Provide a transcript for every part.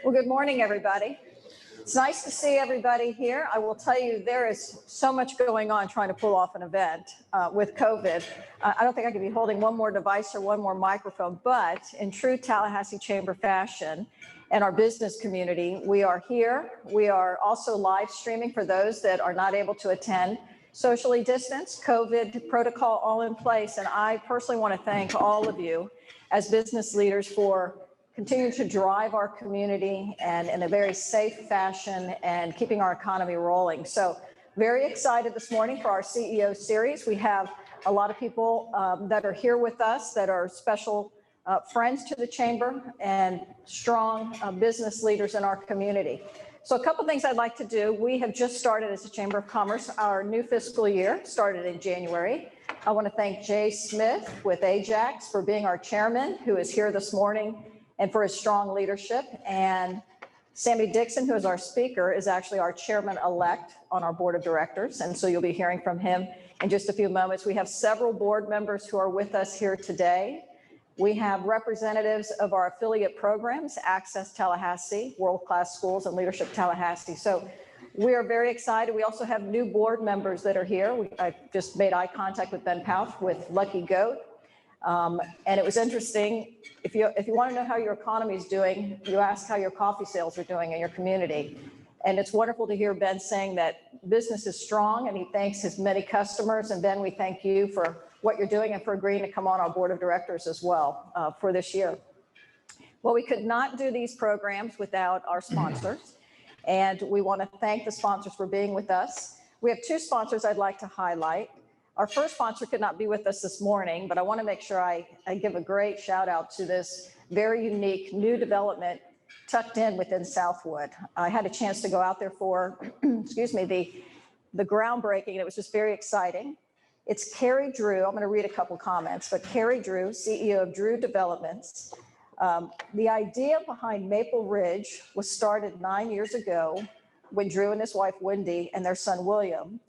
Well, good morning, everybody. It's nice to see everybody here. I will tell you, there is so much going on trying to pull off an event with COVID. I don't think I could be holding one more device or one more microphone, but in true Tallahassee Chamber fashion and our business community, we are here. We are also live streaming for those that are not able to attend. Socially distanced, COVID protocol all in place. And I personally want to thank all of you as business leaders for continuing to drive our community and in a very safe fashion and keeping our economy rolling. So very excited this morning for our CEO series. We have a lot of people that are here with us that are special friends to the Chamber and strong business leaders in our community. So a couple things I'd like to do. We have just started as a Chamber of Commerce. Our new fiscal year started in January. I want to thank Jay Smith with Ajax for being our chairman, who is here this morning, and for his strong leadership. And Sammie Dixon, who is our speaker, is actually our chairman-elect on our board of directors. And so you'll be hearing from him in just a few moments. We have several board members who are with us here today. We have representatives of our affiliate programs, Access Tallahassee, World Class Schools, and Leadership Tallahassee. So we are very excited. We also have new board members that are here. I just made eye contact with Ben Pouch with Lucky Goat. And it was interesting. If you want to know how your economy is doing, you ask how your coffee sales are doing in your community. And it's wonderful to hear Ben saying that business is strong, and he thanks his many customers. And Ben, we thank you for what you're doing and for agreeing to come on our board of directors as well for this year. Well, we could not do these programs without our sponsors, and we want to thank the sponsors for being with us. We have two sponsors I'd like to highlight. Our first sponsor could not be with us this morning, but I want to make sure I give a great shout out to this very unique new development tucked in within Southwood. I had a chance to go out there for, excuse me, the groundbreaking, and it was just very exciting. It's Carrie Drew. I'm going to read a couple comments, but Carrie Drew, CEO of Drew Developments. The idea behind Maple Ridge was started 9 years ago when Drew and his wife Wendy and their son William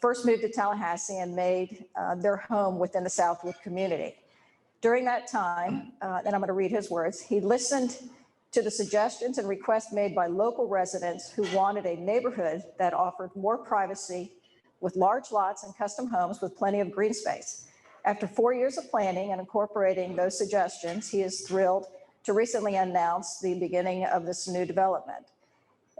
first moved to Tallahassee and made their home within the Southwood community. During that time, and I'm going to read his words, he listened to the suggestions and requests made by local residents who wanted a neighborhood that offered more privacy with large lots and custom homes with plenty of green space. After 4 years of planning and incorporating those suggestions, he is thrilled to recently announce the beginning of this new development.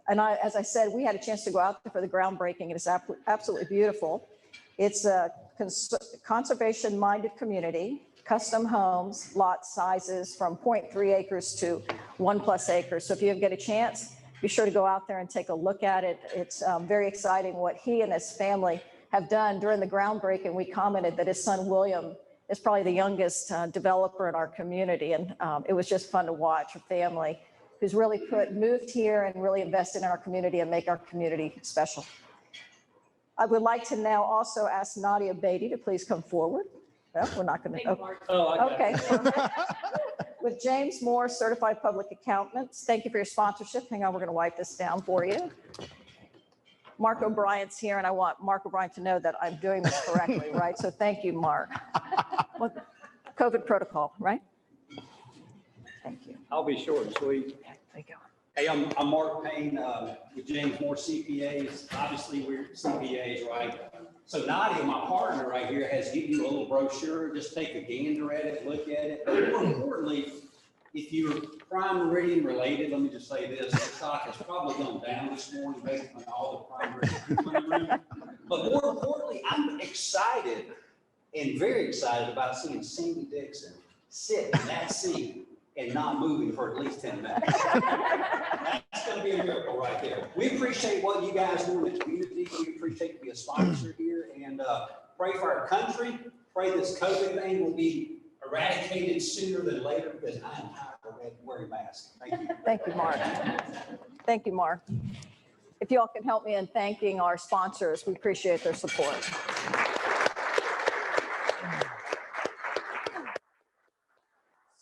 And as I said, we had a chance to go out there for the groundbreaking. It is absolutely beautiful. It's a conservation-minded community, custom homes, lot sizes from 0.3 acres to 1+ acres. So if you get a chance, be sure to go out there and take a look at it. It's very exciting what he and his family have done during the groundbreaking. We commented that his son William is probably the youngest developer in our community, and it was just fun to watch a family who's really moved here and really invested in our community and make our community special. I would like to now also ask Nadia Beatty to please come forward. Well, we're not going to. Okay. With James Moore, Certified Public Accountants. Thank you for your sponsorship. Hang on, we're going to wipe this down for you. Mark O'Brien's here, and I want Mark O'Brien to know that I'm doing this correctly, right? So thank you, Mark. Well, COVID protocol, right? Thank you. I'll be short and sweet. Okay, there you go. Hey, I'm Mark Payne with James Moore CPAs. Obviously, we're CPAs, right? So Nadia, my partner right here, has given you a little brochure. Just take a gander at it, look at it. But more importantly, if you're prime meridian related, let me just say this, the stock has probably gone down this morning based on all the prime meridian. But more importantly, I'm excited and very excited about seeing Sammie Dixon sit in that seat and not moving for at least 10 minutes. That's going to be a miracle right there. We appreciate what you guys do in the community. We appreciate to be a sponsor here, and pray for our country. Pray this COVID thing will be eradicated sooner than later, because I'm tired of wearing masks. Thank you. Thank you, Mark. Thank you, Mark. If you all can help me in thanking our sponsors, we appreciate their support.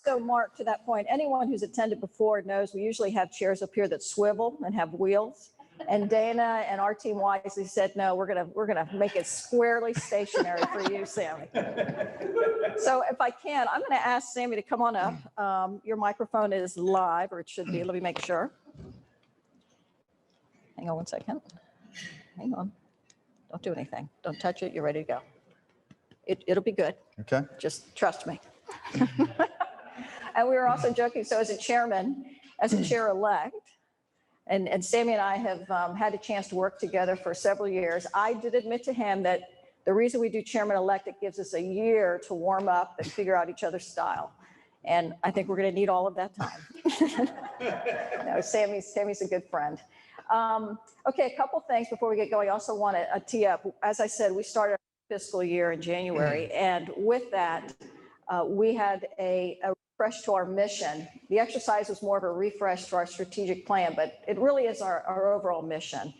So Mark, to that point, anyone who's attended before knows we usually have chairs up here that swivel and have wheels. And Dana and our team wisely said, no, we're gonna make it squarely stationary for you, Sammie. So if I can, I'm going to ask Sammie to come on up. Your microphone is live, or it should be. Let me make sure. Hang on one second. Hang on. Don't do anything. Don't touch it. You're ready to go. It'll be good. Okay. Just trust me. And we were also joking. So as a chair-elect, and Sammie and I have had a chance to work together for several years. I did admit to him that the reason we do chairman-elect, it gives us a year to warm up and figure out each other's style. And I think we're going to need all of that time. No, Sammie's a good friend. Okay, a couple things before we get going. I also want to tee up. As I said, we started our fiscal year in January, and with that, we had a refresh to our mission. The exercise was more of a refresh to our strategic plan, but it really is our overall mission.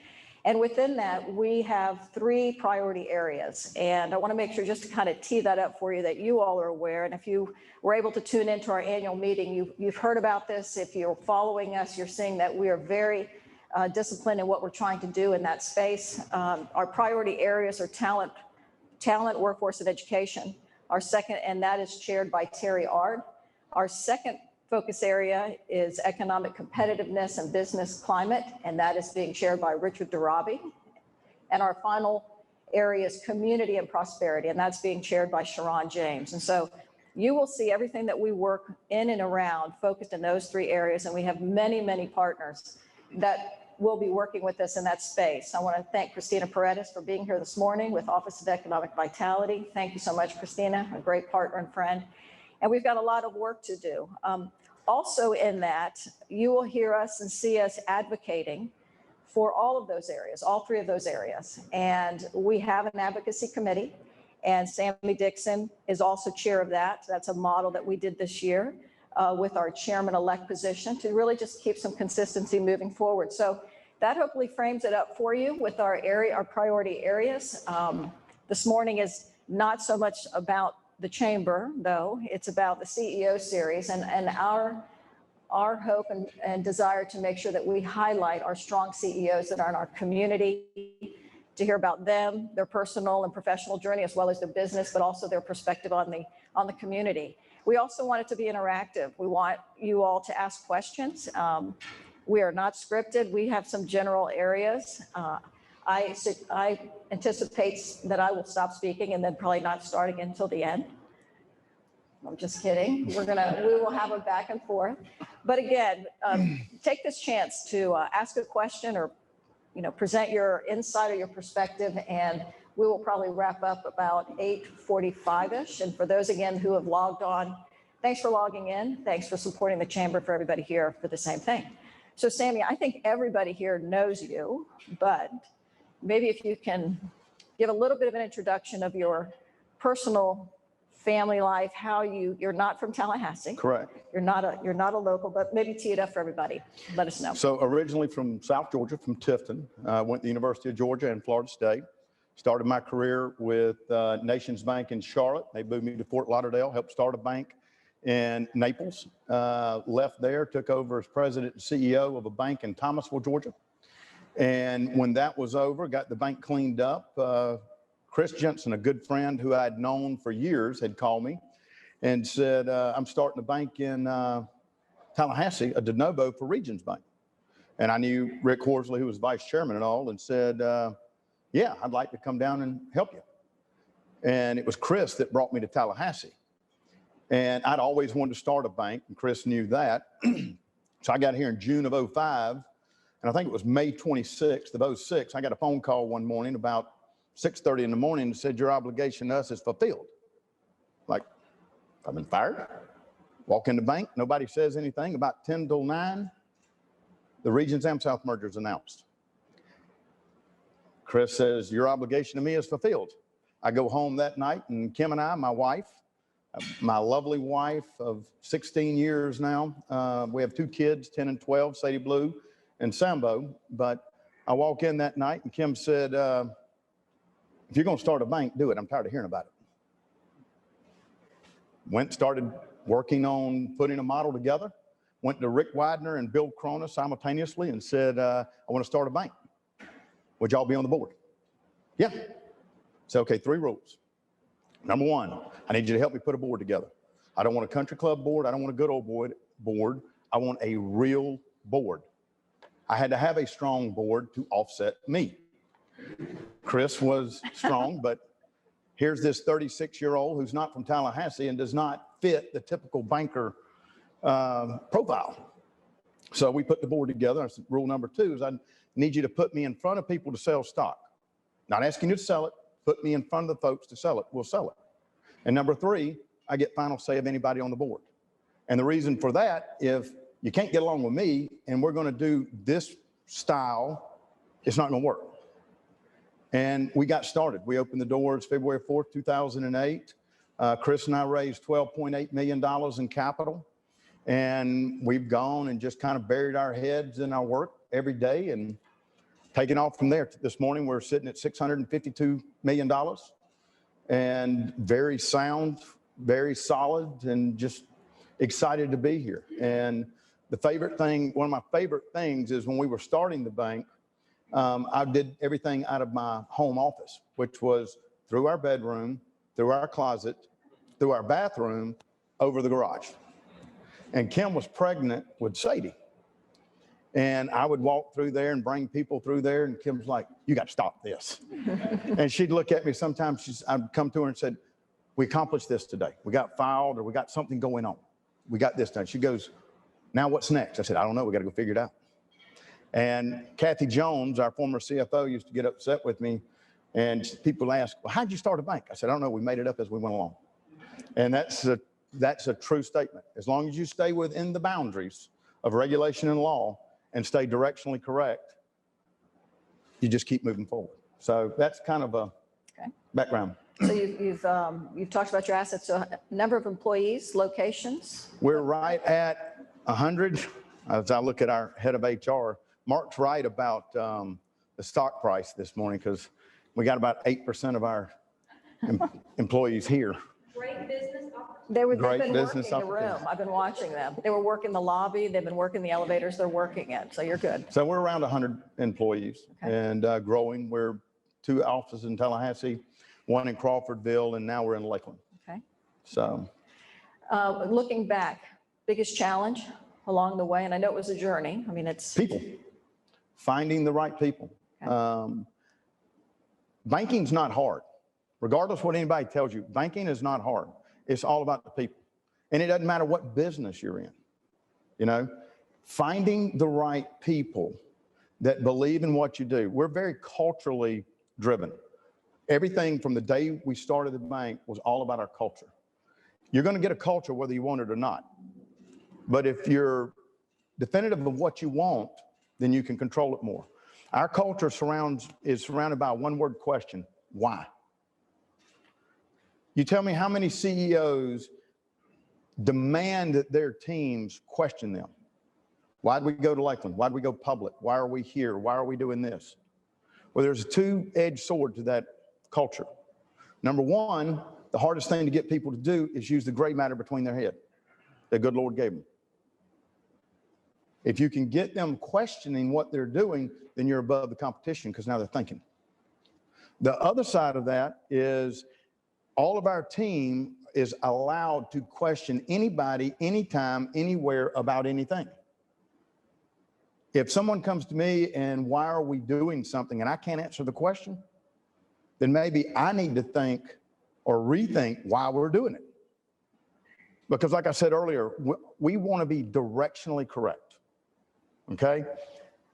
And within that, we have 3 priority areas. And I want to make sure just to kind of tee that up for you that you all are aware. And if you were able to tune into our annual meeting, you've heard about this. If you're following us, you're seeing that we are very disciplined in what we're trying to do in that space. Our priority areas are talent, workforce, and education. Our second, and that is chaired by Terry Ard. Our second focus area is economic competitiveness and business climate, and that is being chaired by Richard Darabi. And our final area is community and prosperity, and that's being chaired by Sharon James. And so you will see everything that we work in and around focused in those 3 areas, and we have many, many partners that will be working with us in that space. I want to thank Christina Paredes for being here this morning with Office of Economic Vitality. Thank you so much, Christina, a great partner and friend. And we've got a lot of work to do. Also in that, you will hear us and see us advocating for all of those areas, all 3 of those areas. And we have an advocacy committee, and Sammie Dixon is also chair of that. That's a model that we did this year with our chairman-elect position to really just keep some consistency moving forward. So that hopefully frames it up for you with our priority areas. This morning is not so much about the chamber, though. It's about the CEO series and our hope and desire to make sure that we highlight our strong CEOs that are in our community, to hear about them, their personal and professional journey, as well as their business, but also their perspective on the community. We also want it to be interactive. We want you all to ask questions. We are not scripted. We have some general areas. I anticipate that I will stop speaking and then probably not start again until the end. I'm just kidding. We will have a back and forth. But again, take this chance to ask a question or, present your insight or your perspective, and we will probably wrap up about 8:45-ish. And for those, again, who have logged on, thanks for logging in. Thanks for supporting the chamber, for everybody here for the same thing. So Sammie, I think everybody here knows you, but maybe if you can give a little bit of an introduction of your personal family life, how you're not from Tallahassee. Correct. You're not a local, but maybe tee it up for everybody. Let us know. So originally from South Georgia, from Tifton, went to the University of Georgia and Florida State. Started my career with Nations Bank in Charlotte. They moved me to Fort Lauderdale, helped start a bank in Naples. Left there, took over as president and CEO of a bank in Thomasville, Georgia. And when that was over, got the bank cleaned up. Chris Jensen, a good friend who I'd known for years, had called me and said, I'm starting a bank in Tallahassee, a de novo for Regions Bank. And I knew Rick Horsley, who was vice chairman and all, and said, yeah, I'd like to come down and help you. And it was Chris that brought me to Tallahassee. And I'd always wanted to start a bank, and Chris knew that. So I got here in June of 05, and I think it was May 26th of 06, I got a phone call one morning about 6:30 in the morning and said, your obligation to us is fulfilled. Like, I've been fired. Walk in the bank, nobody says anything. About 10 till 9, the Regions AmSouth merger is announced. Chris says, your obligation to me is fulfilled. I go home that night, and Kim and I, my wife, my lovely wife of 16 years now, we have 2 kids, 10 and 12, Sadie Blue and Sambo. But I walk in that night, and Kim said, if you're going to start a bank, do it. I'm tired of hearing about it. Went, started working on putting a model together. Went to Rick Widener and Bill Crona simultaneously and said, I want to start a bank. Would y'all be on the board? Yeah. So, okay, 3 rules. Number one, I need you to help me put a board together. I don't want a country club board. I don't want a good old board. I want a real board. I had to have a strong board to offset me. Chris was strong, but here's this 36-year-old who's not from Tallahassee and does not fit the typical banker profile. So we put the board together. I said, rule number two is I need you to put me in front of people to sell stock. Not asking you to sell it, put me in front of the folks to sell it. We'll sell it. And number three, I get final say of anybody on the board. And the reason for that, if you can't get along with me and we're going to do this style, it's not going to work. And we got started. We opened the doors February 4th, 2008. Chris and I raised $12.8 million in capital. And we've gone and just kind of buried our heads in our work every day and taken off from there. This morning, we're sitting at $652 million and very sound, very solid, and just excited to be here. And the favorite thing, one of my favorite things is when we were starting the bank, I did everything out of my home office, which was through our bedroom, through our closet, through our bathroom, over the garage. And Kim was pregnant with Sadie. And I would walk through there and bring people through there. And Kim's like, you got to stop this. And she'd look at me sometimes. I'd come to her and said, we accomplished this today. We got filed or we got something going on. We got this done. She goes, now what's next? I said, I don't know. We got to go figure it out. And Kathy Jones, our former CFO, used to get upset with me. And people ask, well, how'd you start a bank? I said, I don't know. We made it up as we went along. And that's a true statement. As long as you stay within the boundaries of regulation and law and stay directionally correct, you just keep moving forward. So that's kind of a background. So you've talked about your assets. So number of employees, locations? We're right at 100. As I look at our head of HR, Mark's right about the stock price this morning because we got about 8% of our employees here. Great business opportunity. They've been working the room. I've been watching them. They were working the lobby. They've been working the elevators. They're working it. So you're good. So we're around 100 employees and growing. We're 2 offices in Tallahassee, 1 in Crawfordville, and now we're in Lakeland. Okay. So looking back, biggest challenge along the way, and I know it was a journey. I mean, it's people, finding the right people. Okay. Banking's not hard. Regardless of what anybody tells you, banking is not hard. It's all about the people. And it doesn't matter what business you're in. You know, finding the right people that believe in what you do. We're very culturally driven. Everything from the day we started the bank was all about our culture. You're going to get a culture whether you want it or not. But if you're definitive of what you want, then you can control it more. Our culture is surrounded by a one-word question: why? You tell me how many CEOs demand that their teams question them. Why'd we go to Lakeland? Why'd we go public? Why are we here? Why are we doing this? Well, there's a two-edged sword to that culture. Number one, the hardest thing to get people to do is use the gray matter between their head that good Lord gave them. If you can get them questioning what they're doing, then you're above the competition because now they're thinking. The other side of that is all of our team is allowed to question anybody, anytime, anywhere about anything. If someone comes to me and why are we doing something and I can't answer the question, then maybe I need to think or rethink why we're doing it. Because like I said earlier, we want to be directionally correct, okay?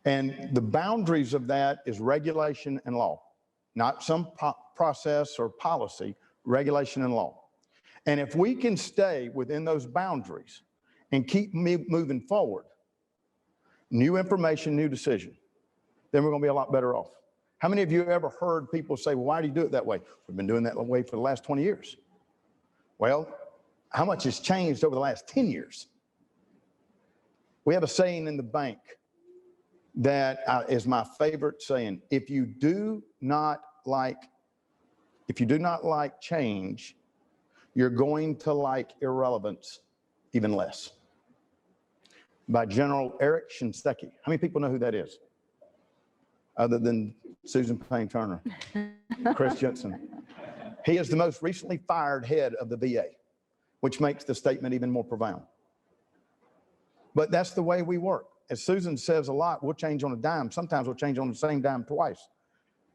And the boundaries of that is regulation and law, not some process or policy, regulation and law. And if we can stay within those boundaries and keep moving forward, new information, new decision, then we're going to be a lot better off. How many of you ever heard people say, well, why do you do it that way? We've been doing that way for the last 20 years. Well, how much has changed over the last 10 years? We have a saying in the bank that is my favorite saying. If you do not like change, you're going to like irrelevance even less. By General Eric Shinseki. How many people know who that is? Other than Susan Payne Turner, Chris Jensen. He is the most recently fired head of the VA, which makes the statement even more profound. But that's the way we work. As Susan says a lot, we'll change on a dime. Sometimes we'll change on the same dime twice.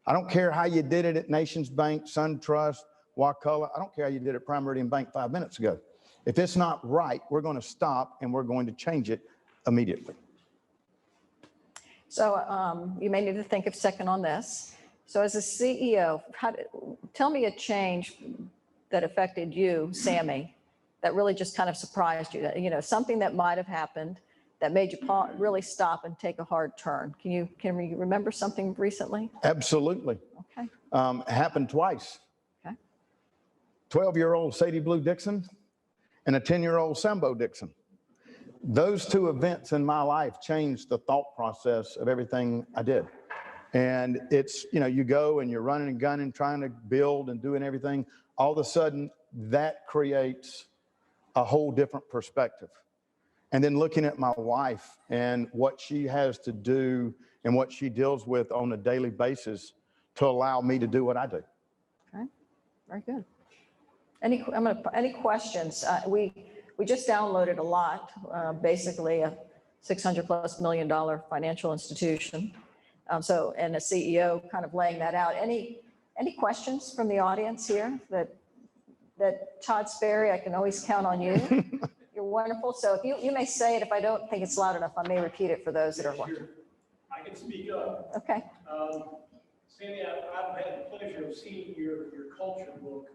I don't care how you did it at Nations Bank, SunTrust, Wakulla. I don't care how you did it at Prime Meridian Bank 5 minutes ago. If it's not right, we're going to stop and we're going to change it immediately. So you may need to think of second on this. So as a CEO, tell me a change that affected you, Sammie, that really just kind of surprised you, that, you know, something that might have happened that made you really stop and take a hard turn. Can you remember something recently? Absolutely. Okay. It happened twice. Okay. 12-year-old Sadie Blue Dixon and a 10-year-old Sambo Dixon. Those two events in my life changed the thought process of everything I did. And it's, you know, you go and you're running and gunning, trying to build and doing everything. All of a sudden, that creates a whole different perspective. And then looking at my wife and what she has to do and what she deals with on a daily basis to allow me to do what I do. Okay, very good. Any questions? We just downloaded a lot, basically a $600+ million financial institution. And a CEO kind of laying that out. Any questions from the audience here? That Todd Sperry, I can always count on you. You're wonderful. So if you may say it, if I don't think it's loud enough, I may repeat it for those that are watching. Sure. I can speak up. Okay. Sammie, I've had the pleasure of seeing your culture book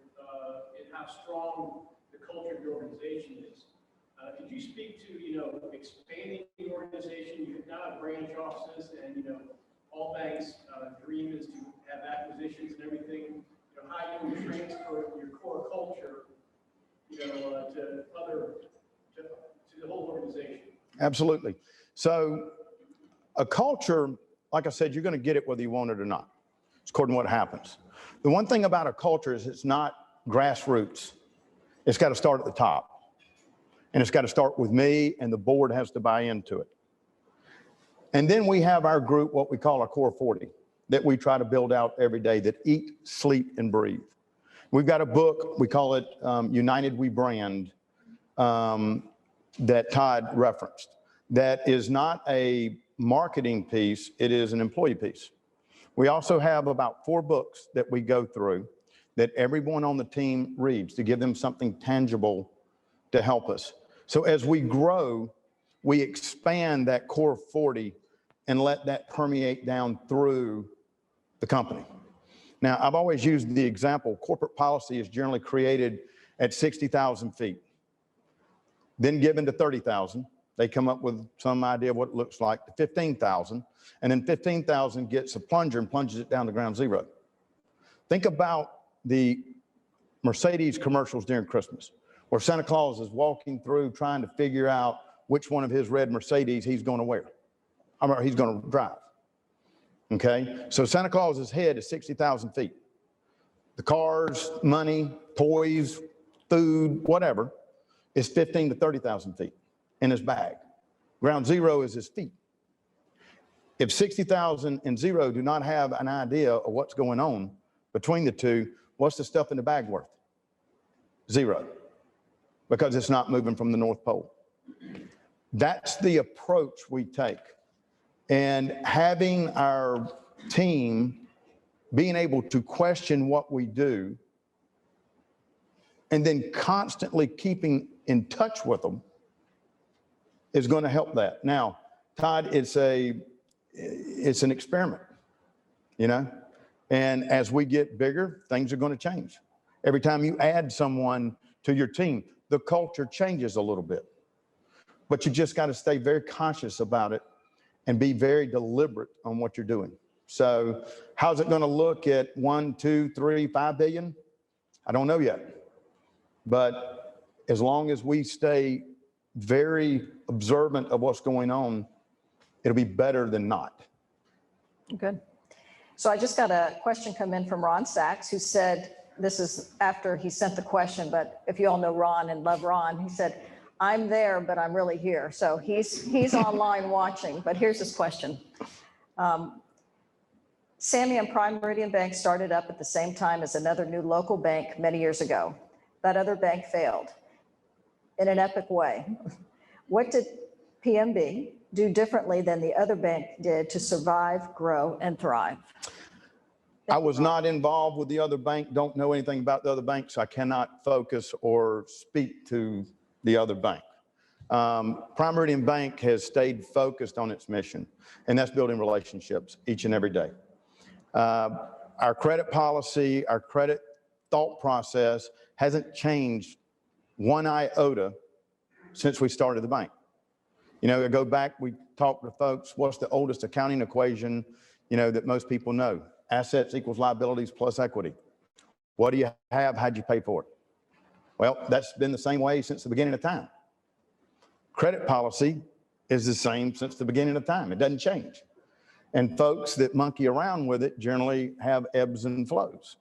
and how strong the culture of your organization is. Could you speak to, you know, expanding the organization? You now have branch offices and, you know, all banks' dream is to have acquisitions and everything. You know, how you transfer your core culture, you know, to the whole organization. Absolutely. So a culture, like I said, you're going to get it whether you want it or not. It's according to what happens. The one thing about a culture is it's not grassroots. It's got to start at the top. And it's got to start with me, and the board has to buy into it. And then we have our group, what we call our core 40, that we try to build out every day, that eat, sleep, and breathe. We've got a book, we call it United We Brand, that Todd referenced. That is not a marketing piece, it is an employee piece. We also have about 4 books that we go through that everyone on the team reads to give them something tangible to help us. So as we grow, we expand that core 40 and let that permeate down through the company. Now, I've always used the example, corporate policy is generally created at 60,000 feet. Then given to 30,000, they come up with some idea of what it looks like to 15,000, and then 15,000 gets a plunger and plunges it down to ground zero. Think about the Mercedes commercials during Christmas, where Santa Claus is walking through trying to figure out which one of his red Mercedes he's going to wear, or he's going to drive. Okay, so Santa Claus's head is 60,000 feet. The cars, money, toys, food, whatever, is 15 to 30,000 feet in his bag. Ground zero is his feet. If 60,000 and zero do not have an idea of what's going on between the two, what's the stuff in the bag worth? Zero, because it's not moving from the North Pole. That's the approach we take. And having our team being able to question what we do and then constantly keeping in touch with them is going to help that. Now, Todd, it's an experiment, you know, and as we get bigger, things are going to change. Every time you add someone to your team, the culture changes a little bit, but you just got to stay very conscious about it and be very deliberate on what you're doing. So how's it going to look at 1, 2, 3, 5 billion? I don't know yet. But as long as we stay very observant of what's going on, it'll be better than not. Good. So I just got a question come in from Ron Sachs, who said, this is after he sent the question, but if you all know Ron and love Ron, he said, I'm there, but I'm really here. So he's online watching, but here's his question. Sammie and Prime Meridian Bank started up at the same time as another new local bank many years ago. That other bank failed in an epic way. What did PMB do differently than the other bank did to survive, grow, and thrive? I was not involved with the other bank, don't know anything about the other bank, so I cannot focus or speak to the other bank. Prime Meridian Bank has stayed focused on its mission, and that's building relationships each and every day. Our credit policy, our credit thought process hasn't changed one iota since we started the bank. You know, I go back, we talk to folks, what's the oldest accounting equation, you know, that most people know? Assets equals liabilities plus equity. What do you have? How'd you pay for it? Well, that's been the same way since the beginning of time. Credit policy is the same since the beginning of time. It doesn't change. And folks that monkey around with it generally have ebbs and flows.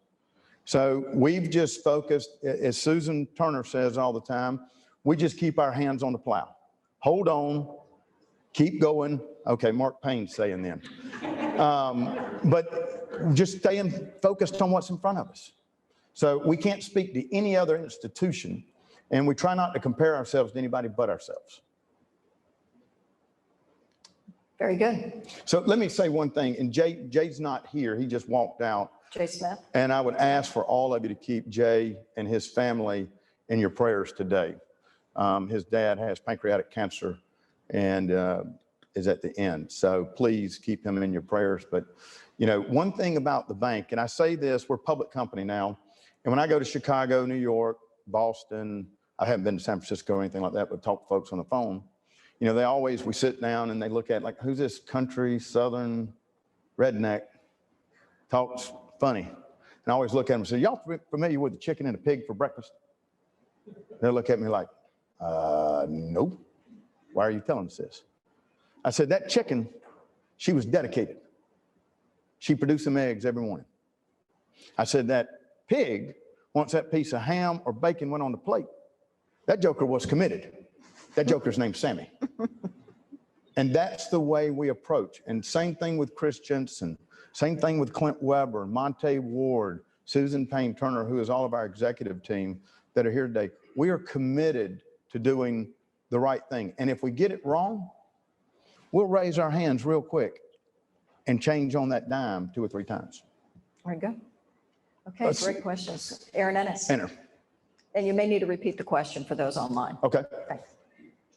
So we've just focused, as Susan Turner says all the time, we just keep our hands on the plow. Hold on, keep going. Okay, Mark Payne's saying then. But just staying focused on what's in front of us. So we can't speak to any other institution, and we try not to compare ourselves to anybody but ourselves. Very good. So let me say one thing, and Jay's not here, he just walked out. Jay Smith. And I would ask for all of you to keep Jay and his family in your prayers today. His dad has pancreatic cancer and is at the end. So please keep him in your prayers. But, you know, one thing about the bank, and I say this, we're a public company now. And when I go to Chicago, New York, Boston, I haven't been to San Francisco or anything like that, but talk to folks on the phone. You know, we sit down and they look at like, who's this country, Southern redneck, talks funny. And I always look at them and say, y'all familiar with the chicken and the pig for breakfast? They'll look at me like, nope. Why are you telling us this? I said, that chicken, she was dedicated. She produced some eggs every morning. I said, that pig, once that piece of ham or bacon went on the plate, that joker was committed. That joker's named Sammie. And that's the way we approach. And same thing with Chris Jensen, same thing with Clint Weber, Monte Ward, Susan Payne Turner, who is all of our executive team that are here today. We are committed to doing the right thing. And if we get it wrong, we'll raise our hands real quick and change on that dime 2 or 3 times. Very good. Okay, great questions. Aaron Ennis. Enter. And you may need to repeat the question for those online. Okay. Thanks.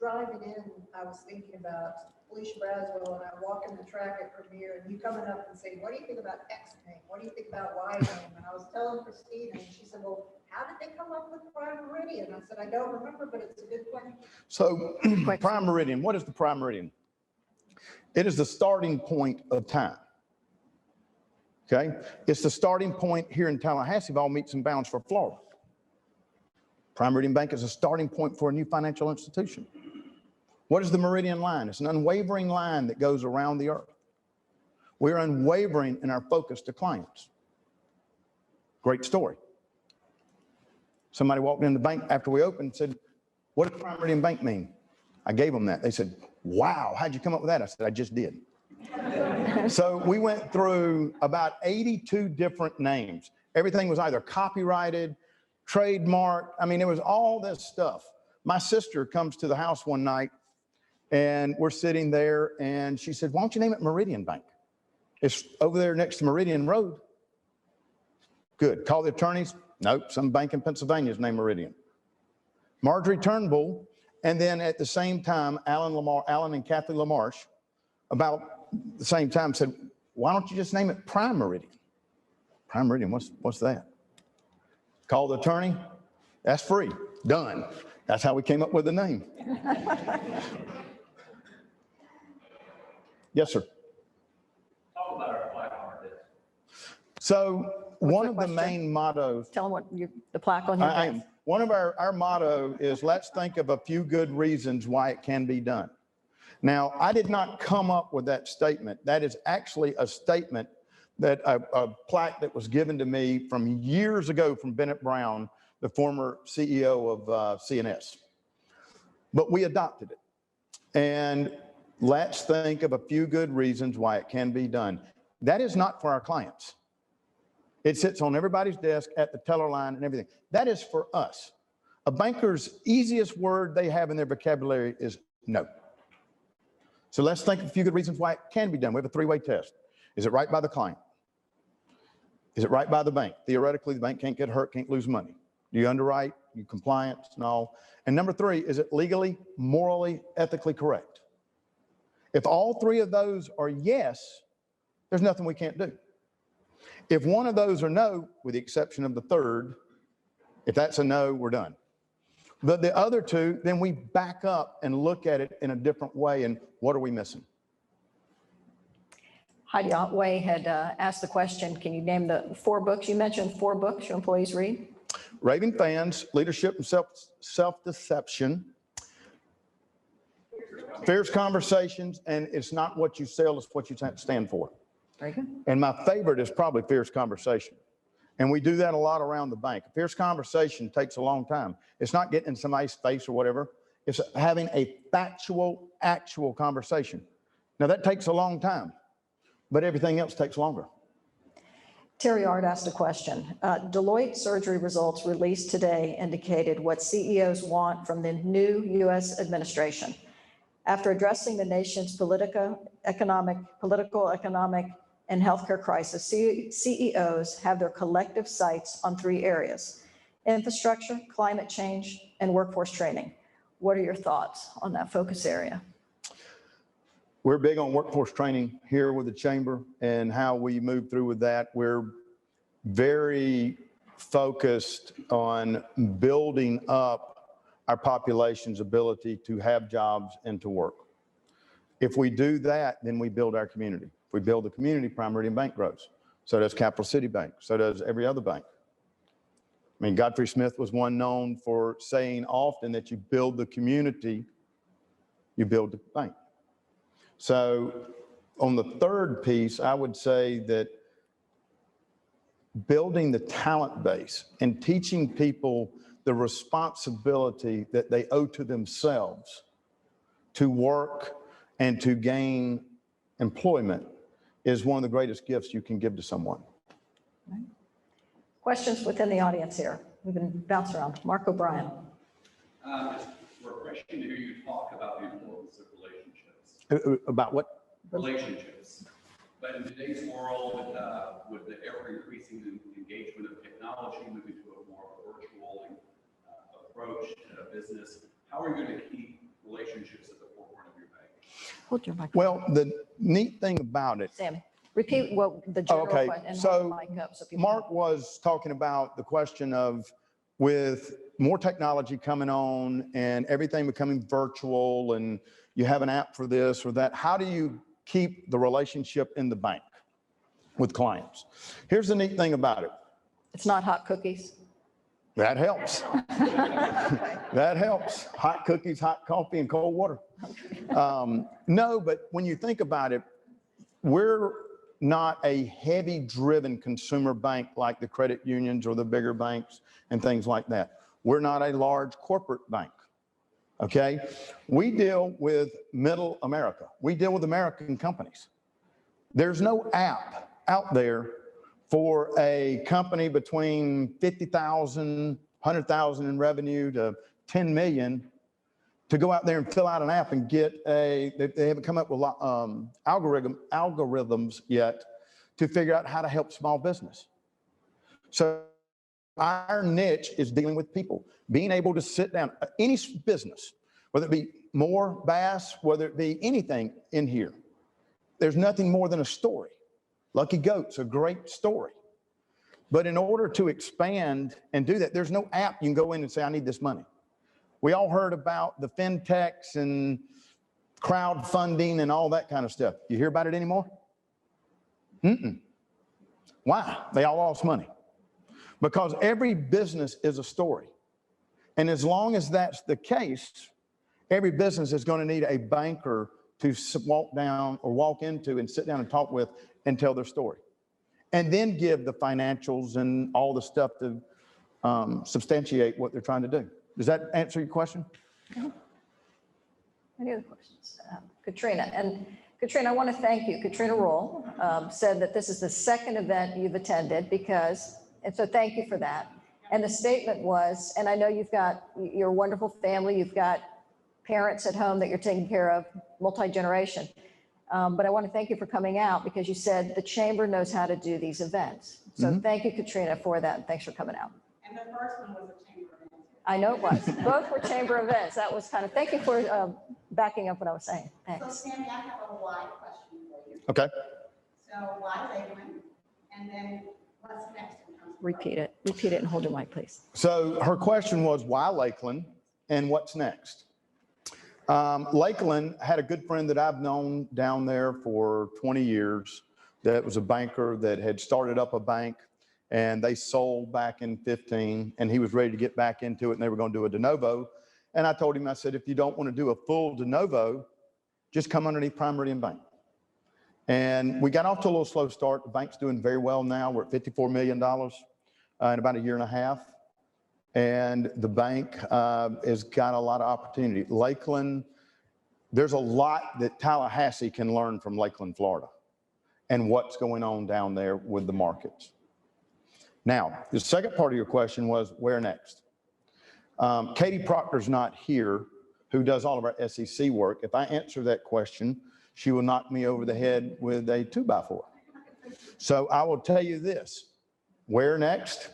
Driving in, I was thinking about Felicia Braswell, and I walk in the track at Premier, and you coming up and say, what do you think about X name? What do you think about Y name? And I was telling Christina, and she said, well, how did they come up with Prime Meridian? I said, I don't remember, but it's a good question. So Prime Meridian, what is the Prime Meridian? It is the starting point of time. Okay? It's the starting point here in Tallahassee of all meets and bounds for Florida. Prime Meridian Bank is a starting point for a new financial institution. What is the Meridian line? It's an unwavering line that goes around the earth. We're unwavering in our focus to clients. Great story. Somebody walked in the bank after we opened and said, what does Prime Meridian Bank mean? I gave them that. They said, wow, how'd you come up with that? I said, I just did. So we went through about 82 different names. Everything was either copyrighted, trademarked. I mean, it was all this stuff. My sister comes to the house one night and we're sitting there and she said, why don't you name it Meridian Bank? It's over there next to Meridian Road. Good. Call the attorneys. Nope. Some bank in Pennsylvania is named Meridian. Marjorie Turnbull. And then at the same time, Alan and Kathy LaMarche, about the same time, said, why don't you just name it Prime Meridian? Prime Meridian, what's that? Call the attorney. That's free. Done. That's how we came up with the name. Yes, sir. Talk about our plaque on our desk. So one of the question? main mottos. Tell them what the plaque on your desk. One of our motto is, let's think of a few good reasons why it can be done. Now, I did not come up with that statement. That is actually a statement that a plaque that was given to me from years ago from Bennett Brown, the former CEO of CNS. But we adopted it. And let's think of a few good reasons why it can be done. That is not for our clients. It sits on everybody's desk at the teller line and everything. That is for us. A banker's easiest word they have in their vocabulary is no. So let's think of a few good reasons why it can be done. We have a three-way test. Is it right by the client? Is it right by the bank? Theoretically, the bank can't get hurt, can't lose money. Do you underwrite? You compliance and all? And number three, is it legally, morally, ethically correct? If all three of those are yes, there's nothing we can't do. If one of those are no, with the exception of the third, if that's a no, we're done. But the other two, then we back up and look at it in a different way. And what are we missing? Heidi Otway had asked the question, can you name the 4 books? You mentioned 4 books your employees read. Raving Fans, Leadership and Self-Deception, Fierce Conversations, and It's Not What You Sell, It's What You Stand For. Very good. And my favorite is probably Fierce Conversation. And we do that a lot around the bank. Fierce conversation takes a long time. It's not getting in somebody's face or whatever. It's having a factual, actual conversation. Now that takes a long time, but everything else takes longer. Terry Ard asked a question. Deloitte surgery results released today indicated what CEOs want from the new U.S. administration. After addressing the nation's political, economic, and healthcare crisis, CEOs have their collective sights on 3 areas: infrastructure, climate change, and workforce training. What are your thoughts on that focus area? We're big on workforce training here with the chamber and how we move through with that. We're very focused on building up our population's ability to have jobs and to work. If we do that, then we build our community. If we build the community, Prime Meridian Bank grows. So does Capital City Bank. So does every other bank. I mean, Godfrey Smith was one known for saying often that you build the community, you build the bank. So on the third piece, I would say that building the talent base and teaching people the responsibility that they owe to themselves to work and to gain employment is one of the greatest gifts you can give to someone. Questions within the audience here? We've been bouncing around. Mark O'Brien. Just refreshing to hear you talk about the importance of relationships. About what? Relationships. But in today's world, with the ever-increasing engagement of technology, moving to a more virtual approach to business, how are you going to keep relationships at the forefront of your bank? Hold your mic. Well, the neat thing about it, Sammie, repeat what the general okay, question. And so hold the mic up so people Mark was talking about the question of with more technology coming on and everything becoming virtual and you have an app for this or that, how do you keep the relationship in the bank with clients? Here's the neat thing about it. It's not hot cookies. That helps. That helps. Hot cookies, hot coffee, and cold water. No, but when you think about it, we're not a heavy driven consumer bank like the credit unions or the bigger banks and things like that. We're not a large corporate bank. Okay. We deal with middle America. We deal with American companies. There's no app out there for a company between 50,000, 100,000 in revenue to 10 million to go out there and fill out an app and get they haven't come up with algorithms yet to figure out how to help small business. So our niche is dealing with people, being able to sit down, any business, whether it be Moore, Bass, whether it be anything in here. There's nothing more than a story. Lucky Goat's a great story. But in order to expand and do that, there's no app you can go in and say, I need this money. We all heard about the fintechs and crowdfunding and all that kind of stuff. You hear about it anymore? Why? They all lost money. Because every business is a story. And as long as that's the case, every business is going to need a banker to walk down or walk into and sit down and talk with and tell their story. And then give the financials and all the stuff to substantiate what they're trying to do. Does that answer your question? Any other questions? Katrina. And Katrina, I want to thank you. Katrina Roll said that this is the second event you've attended and so thank you for that. And the statement was, and I know you've got your wonderful family, you've got parents at home that you're taking care of, multi-generation. But I want to thank you for coming out because you said the chamber knows how to do these events. So thank you, Katrina, for that. And thanks for coming out. And the first one was a chamber event. I know it was. Both were chamber events. That was kind of, thank you for backing up what I was saying. So Thanks. Sammie, I have a why question for you. Okay. So why Lakeland? And then what's next in terms of Repeat it and hold your mic, please. So her question was, why Lakeland and what's next? Lakeland had a good friend that I've known down there for 20 years that was a banker that had started up a bank, and they sold back in 15, and he was ready to get back into it, and they were going to do a de novo. And I told him, I said, if you don't want to do a full de novo, just come underneath Prime Meridian Bank. And we got off to a little slow start. The bank's doing very well now. We're at $54 million in about a year and a half. And the bank has got a lot of opportunity. Lakeland, there's a lot that Tallahassee can learn from Lakeland, Florida, and what's going on down there with the markets. Now, the second part of your question was, where next? Katie Proctor's not here, who does all of our SEC work. If I answer that question, she will knock me over the head with a 2x4. So I will tell you this, where next?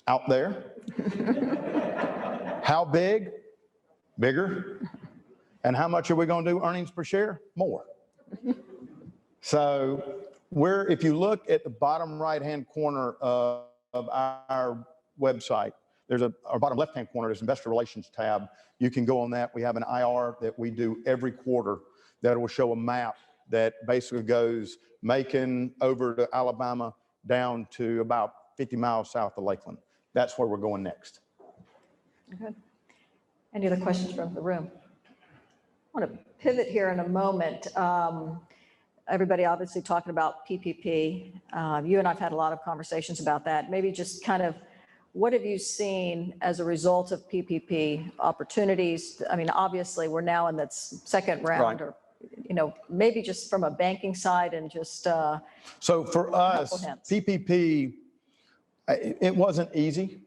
Out there. How big? Bigger. And how much are we going to do earnings per share? More. So if you look at the bottom right-hand corner of our website, our bottom left-hand corner, there's Investor Relations tab. You can go on that. We have an IR that we do every quarter that will show a map that basically goes Macon over to Alabama down to about 50 miles south of Lakeland. That's where we're going next. Okay. Any other questions from the room? I want to pivot here in a moment. Everybody obviously talking about PPP. You and I've had a lot of conversations about that. Maybe just kind of, what have you seen as a result of PPP opportunities? I mean, obviously we're now in that second round, Right. or, maybe just from a banking side and just. So for us, PPP, it wasn't easy.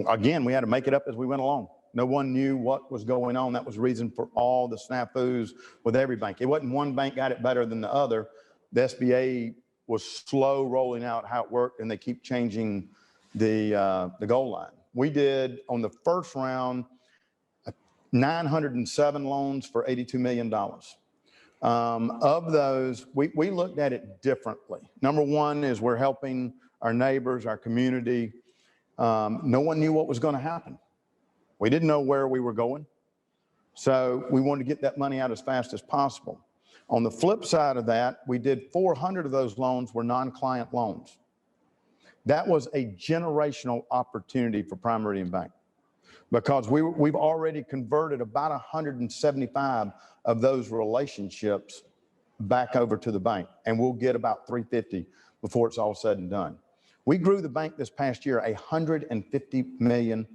Again, we had to make it up as we went along. No one knew what was going on. That was the reason for all the snafus with every bank. It wasn't one bank got it better than the other. The SBA was slow rolling out how it worked, and they keep changing the goal line. We did, on the first round, 907 loans for $82 million. Of those, we looked at it differently. Number one is we're helping our neighbors, our community. No one knew what was going to happen. We didn't know where we were going. So we wanted to get that money out as fast as possible. On the flip side of that, we did 400 of those loans were non-client loans. That was a generational opportunity for Prime Meridian Bank because we've already converted about 175 of those relationships back over to the bank, and we'll get about 350 before it's all said and done. We grew the bank this past year $150 million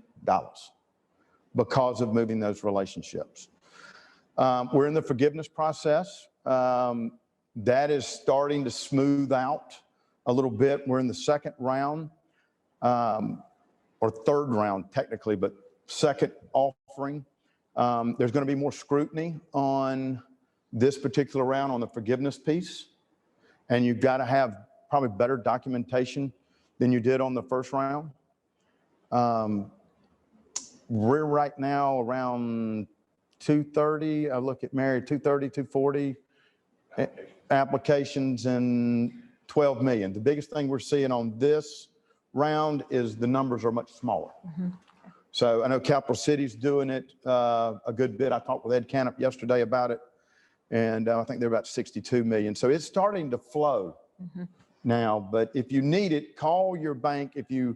because of moving those relationships. We're in the forgiveness process. That is starting to smooth out a little bit. We're in the second round, or third round technically, but second offering. There's going to be more scrutiny on this particular round on the forgiveness piece, and you've got to have probably better documentation than you did on the first round. We're right now around 230. I look at Mary, 230, 240 applications and 12 million. The biggest thing we're seeing on this round is the numbers are much smaller. Mm-hmm. So I know Capital City's doing it a good bit. I talked with Ed Canup yesterday about it, and I think they're about 62 million. So it's starting to flow now, but if you need it, call your bank. If you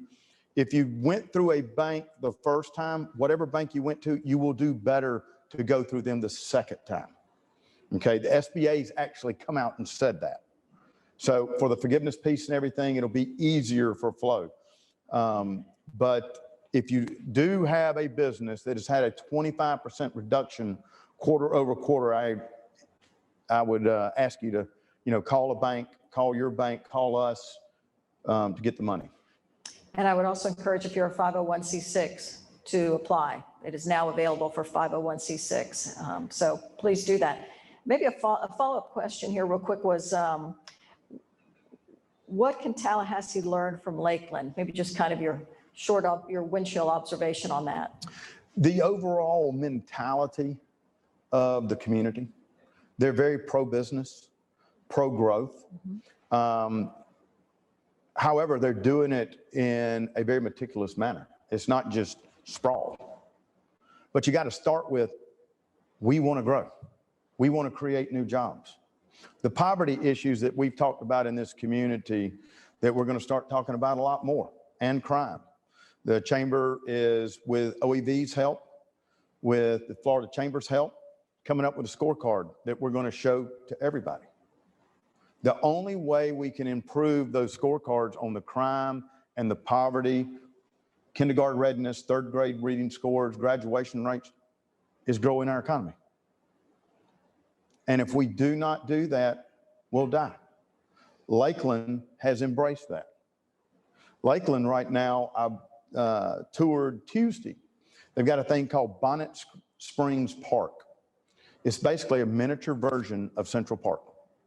went through a bank the first time, whatever bank you went to, you will do better to go through them the second time. Okay, the SBA's actually come out and said that. So for the forgiveness piece and everything, it'll be easier for flow. But if you do have a business that has had a 25% reduction quarter over quarter, I would ask you to, call a bank, call your bank, call us to get the money. And I would also encourage, if you're a 501c6, to apply. It is now available for 501c6. So please do that. Maybe a follow-up question here real quick was, what can Tallahassee learn from Lakeland? Maybe just kind of your windshield observation on that. The overall mentality of the community, they're very pro-business, pro-growth. However, they're doing it in a very meticulous manner. It's not just sprawl. But you got to start with, we want to grow. We want to create new jobs. The poverty issues that we've talked about in this community that we're going to start talking about a lot more, and crime. The chamber is, with OEV's help, with the Florida Chamber's help, coming up with a scorecard that we're going to show to everybody. The only way we can improve those scorecards on the crime and the poverty, kindergarten readiness, third grade reading scores, graduation rates, is growing our economy. And if we do not do that, we'll die. Lakeland has embraced that. Lakeland right now, I toured Tuesday. They've got a thing called Bonnet Springs Park. It's basically a miniature version of Central Park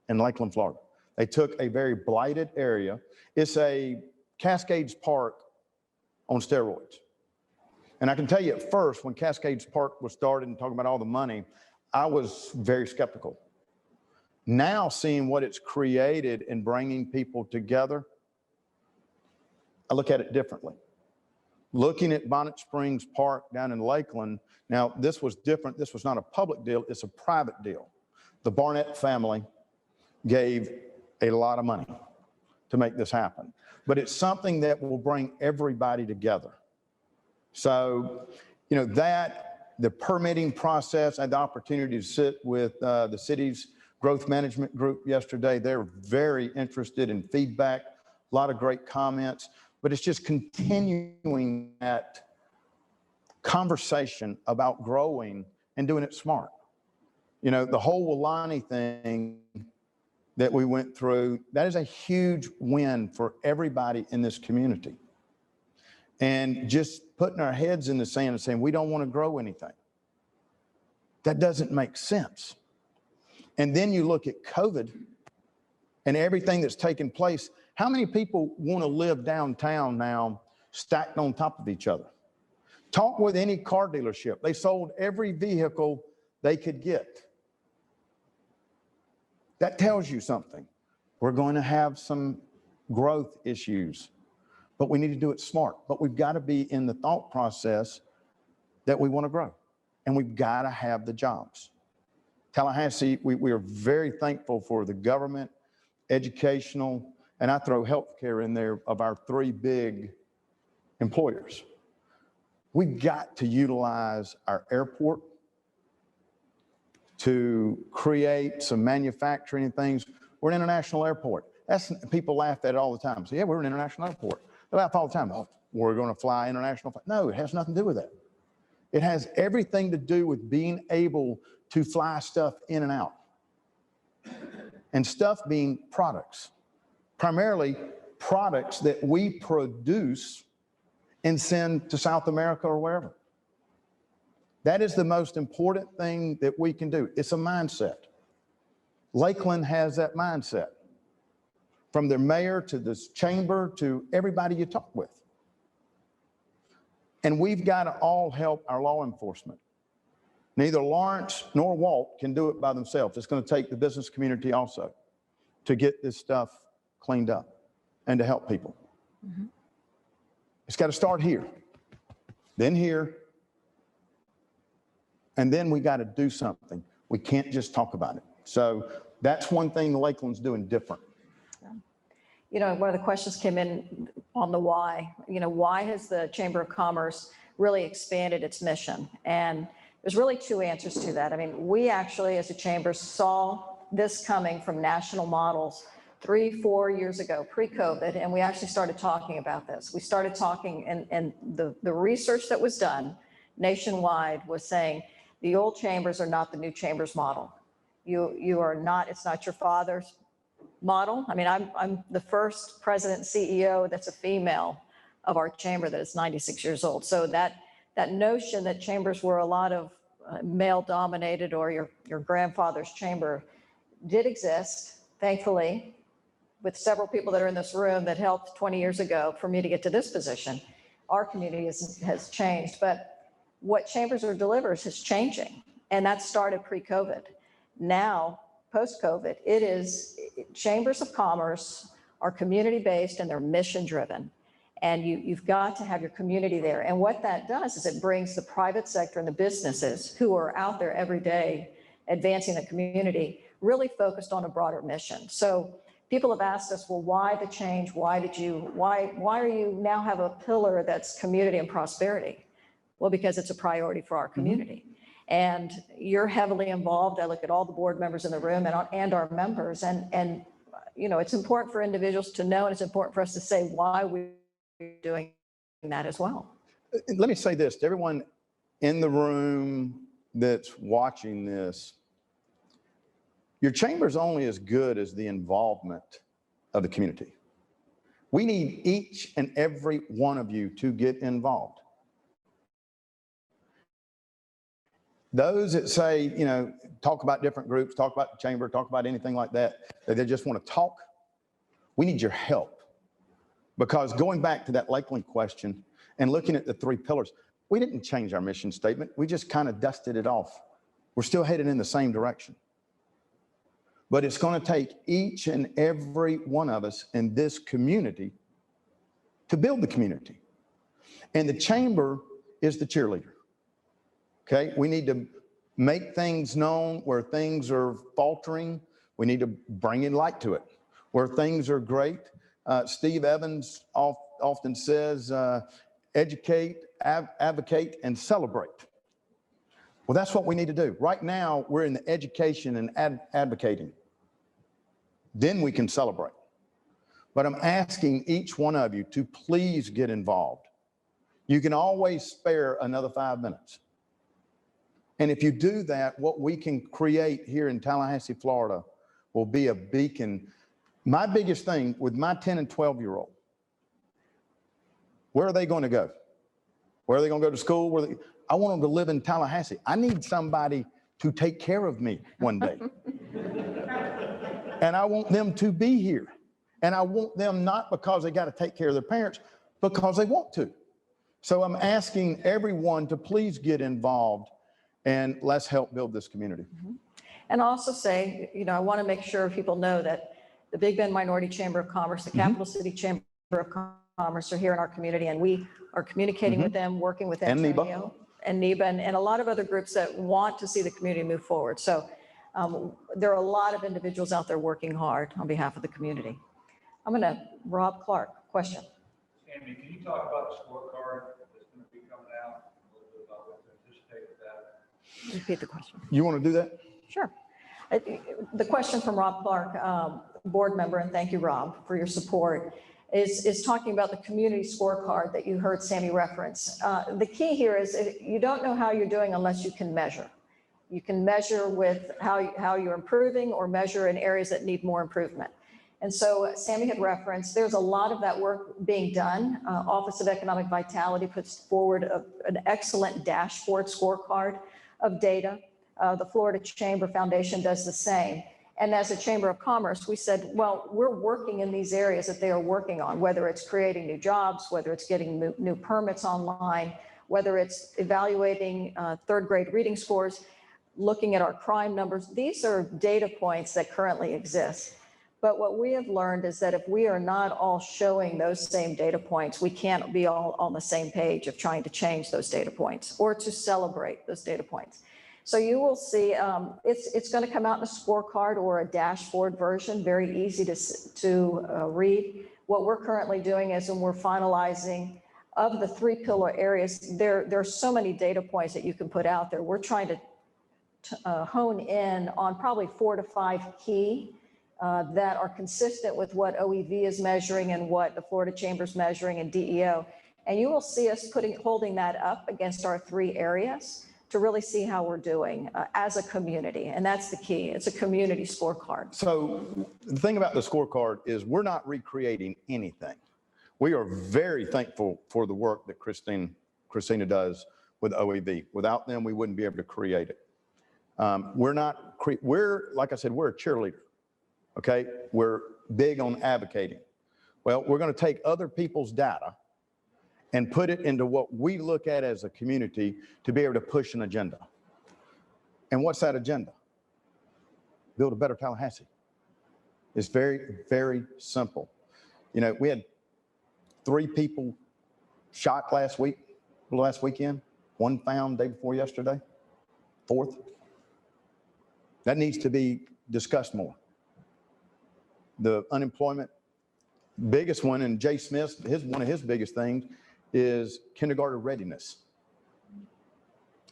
in Lakeland, Florida. They took a very blighted area. It's a Cascades Park on steroids. And I can tell you, at first, when Cascades Park was started and talking about all the money, I was very skeptical. Now, seeing what it's created in bringing people together, I look at it differently. Looking at Bonnet Springs Park down in Lakeland, now this was different. This was not a public deal, it's a private deal. The Barnett family gave a lot of money to make this happen, but it's something that will bring everybody together. So, the permitting process, I had the opportunity to sit with the city's growth management group yesterday. They're very interested in feedback, a lot of great comments, but it's just continuing that conversation about growing and doing it smart. The whole Wilani thing that we went through, that is a huge win for everybody in this community. And just putting our heads in the sand and saying, we don't want to grow anything. That doesn't make sense. And then you look at COVID and everything that's taken place. How many people want to live downtown now stacked on top of each other? Talk with any car dealership. They sold every vehicle they could get. That tells you something. We're going to have some growth issues, but we need to do it smart. But we've got to be in the thought process that we want to grow, and we've got to have the jobs. Tallahassee, we are very thankful for the government, educational, and I throw healthcare in there, of our three big employers. We've got to utilize our airport to create some manufacturing and things. We're an international airport. People laugh at it all the time. Say, yeah, we're an international airport. They laugh all the time. Oh, we're going to fly international. No, it has nothing to do with that. It has everything to do with being able to fly stuff in and out. And stuff being products, primarily products that we produce and send to South America or wherever. That is the most important thing that we can do. It's a mindset. Lakeland has that mindset, from their mayor to this chamber to everybody you talk with. And we've got to all help our law enforcement. Neither Lawrence nor Walt can do it by themselves. It's going to take the business community also to get this stuff cleaned up and to help people. Mm-hmm. It's got to start here, then here, and then we got to do something. We can't just talk about it. So that's one thing Lakeland's doing different. One of the questions came in on the why. Why has the Chamber of Commerce really expanded its mission? And there's really two answers to that. I mean, we actually, as a chamber, saw this coming from national models 3-4 years ago, pre-COVID, and we actually started talking about this. We started talking, and the research that was done nationwide was saying the old chambers are not the new chambers model. You are not, it's not your father's model. I mean, I'm the first president and CEO that's a female of our chamber that is 96 years old. So that notion that chambers were a lot of male dominated, or your grandfather's chamber, did exist, thankfully, with several people that are in this room that helped 20 years ago for me to get to this position. Our community has changed, but what chambers are delivers is changing. And that started pre-COVID. Now, post-COVID, it is chambers of commerce are community-based and they're mission-driven. And you've got to have your community there. And what that does is it brings the private sector and the businesses who are out there every day advancing the community really focused on a broader mission. So people have asked us, well, why the change? Why are you now have a pillar that's community and prosperity? Well, because it's a priority for our community. And you're heavily involved. I look at all the board members in the room and our members. And you know, it's important for individuals to know, and it's important for us to say why we're doing that as well. Let me say this to everyone in the room that's watching this. Your chamber's only as good as the involvement of the community. We need each and every one of you to get involved. Those that say, you know, talk about different groups, talk about the chamber, talk about anything like that, that they just want to talk, we need your help. Because going back to that Lakeland question and looking at the 3 pillars, we didn't change our mission statement. We just kind of dusted it off. We're still headed in the same direction. But it's going to take each and every one of us in this community to build the community. And the chamber is the cheerleader. Okay, we need to make things known where things are faltering. We need to bring in light to it. Where things are great, Steve Evans often says, educate, advocate, and celebrate. Well, that's what we need to do. Right now, we're in the education and advocating. Then we can celebrate. But I'm asking each one of you to please get involved. You can always spare another 5 minutes. And if you do that, what we can create here in Tallahassee, Florida, will be a beacon. My biggest thing with my 10 and 12-year-old, where are they going to go? Where are they going to go to school? I want them to live in Tallahassee. I need somebody to take care of me one day. And I want them to be here. And I want them not because they got to take care of their parents, because they want to. So I'm asking everyone to please get involved and let's help build this community. And also say, you know, I want to make sure people know that the Big Bend Minority Chamber of Commerce, the Capital City Chamber of Commerce are here in our community, and we are communicating with them, working with Antonio and NEBA and a lot of other groups that want to see the community move forward. So there are a lot of individuals out there working hard on behalf of the community. I'm going to, Rob Clark, question. Sammie, can you talk about the scorecard that's going to be coming out? A little bit about what to anticipate with that? Repeat the question. You want to do that? Sure. The question from Rob Clark, board member, and thank you, Rob, for your support, is talking about the community scorecard that you heard Sammie reference. The key here is you don't know how you're doing unless you can measure. You can measure with how you're improving or measure in areas that need more improvement. And so Sammie had referenced, there's a lot of that work being done. Office of Economic Vitality puts forward an excellent dashboard scorecard of data. The Florida Chamber Foundation does the same. And as a Chamber of Commerce, we said, well, we're working in these areas that they are working on, whether it's creating new jobs, whether it's getting new permits online, whether it's evaluating 3rd grade reading scores, looking at our crime numbers. These are data points that currently exist. But what we have learned is that if we are not all showing those same data points, we can't be all on the same page of trying to change those data points or to celebrate those data points. So you will see it's going to come out in a scorecard or a dashboard version, very easy to read. What we're currently doing is when we're finalizing of the 3 pillar areas, there are so many data points that you can put out there. We're trying to hone in on probably 4 to 5 key that are consistent with what OEV is measuring and what the Florida Chamber is measuring and DEO. And you will see us holding that up against our 3 areas to really see how we're doing as a community. And that's the key. It's a community scorecard. So the thing about the scorecard is we're not recreating anything. We are very thankful for the work that Christina does with OEV. Without them, we wouldn't be able to create it. We're, like I said, we're a cheerleader, okay? We're big on advocating. Well, we're going to take other people's data and put it into what we look at as a community to be able to push an agenda. And what's that agenda? Build a better Tallahassee. It's very, very simple. You know, we had 3 people shot last weekend, 1 found day before yesterday, 4th. That needs to be discussed more. The unemployment, biggest one, and Jay Smith's, one of his biggest things is kindergarten readiness.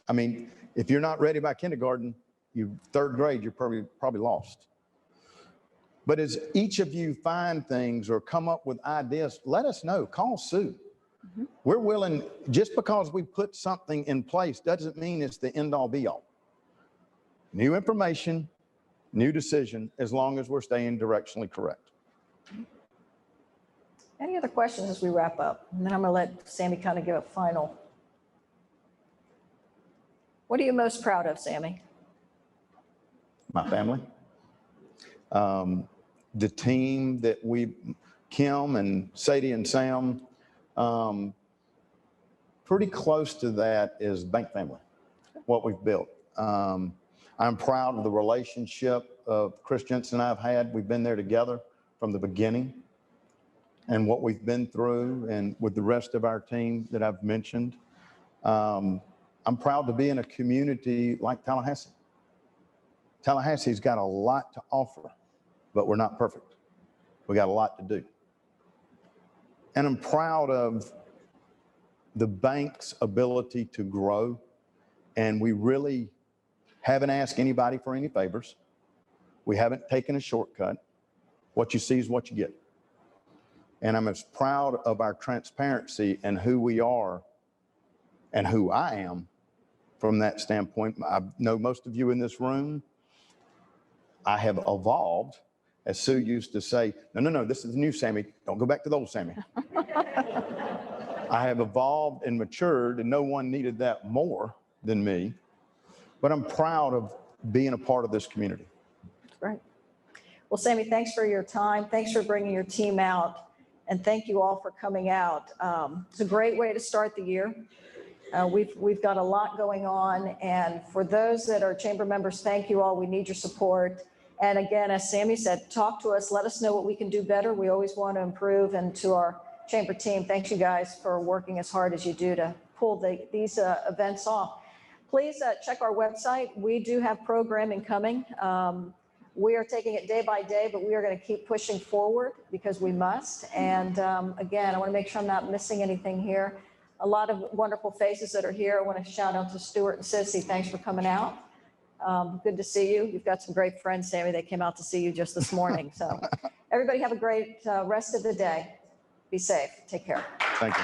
I mean, if you're not ready by kindergarten, you 3rd grade, you're probably lost. But as each of you find things or come up with ideas, let us know, call Sue. Mm-hmm. We're willing, just because we put something in place doesn't mean it's the end all be all. New information, new decision, as long as we're staying directionally correct. Any other questions as we wrap up? And then I'm going to let Sammie kind of give a final. What are you most proud of, Sammie? My family. The team that Kim and Sadie and Sam, pretty close to that is bank family, what we've built. I'm proud of the relationship of Chris Jensen and I've had. We've been there together from the beginning, and what we've been through, and with the rest of our team that I've mentioned. I'm proud to be in a community like Tallahassee. Tallahassee's got a lot to offer, but we're not perfect. We got a lot to do. And I'm proud of the bank's ability to grow, and we really haven't asked anybody for any favors. We haven't taken a shortcut. What you see is what you get. And I'm as proud of our transparency and who we are and who I am from that standpoint. I know most of you in this room. I have evolved, as Sue used to say, no, this is the new Sammie. Don't go back to the old Sammie. I have evolved and matured, and no one needed that more than me. But I'm proud of being a part of this community. Great. Well, Sammie, thanks for your time. Thanks for bringing your team out. And thank you all for coming out. It's a great way to start the year. We've got a lot going on. And for those that are chamber members, thank you all. We need your support. And again, as Sammie said, talk to us. Let us know what we can do better. We always want to improve. And to our chamber team, thanks you guys for working as hard as you do to pull these events off. Please check our website. We do have programming coming. We are taking it day by day, but we are going to keep pushing forward because we must. And again, I want to make sure I'm not missing anything here. A lot of wonderful faces that are here. I want to shout out to Stuart and Sissy. Thanks for coming out. Good to see you. You've got some great friends, Sammie. They came out to see you just this morning. So everybody have a great rest of the day. Be safe. Take care. Thank you.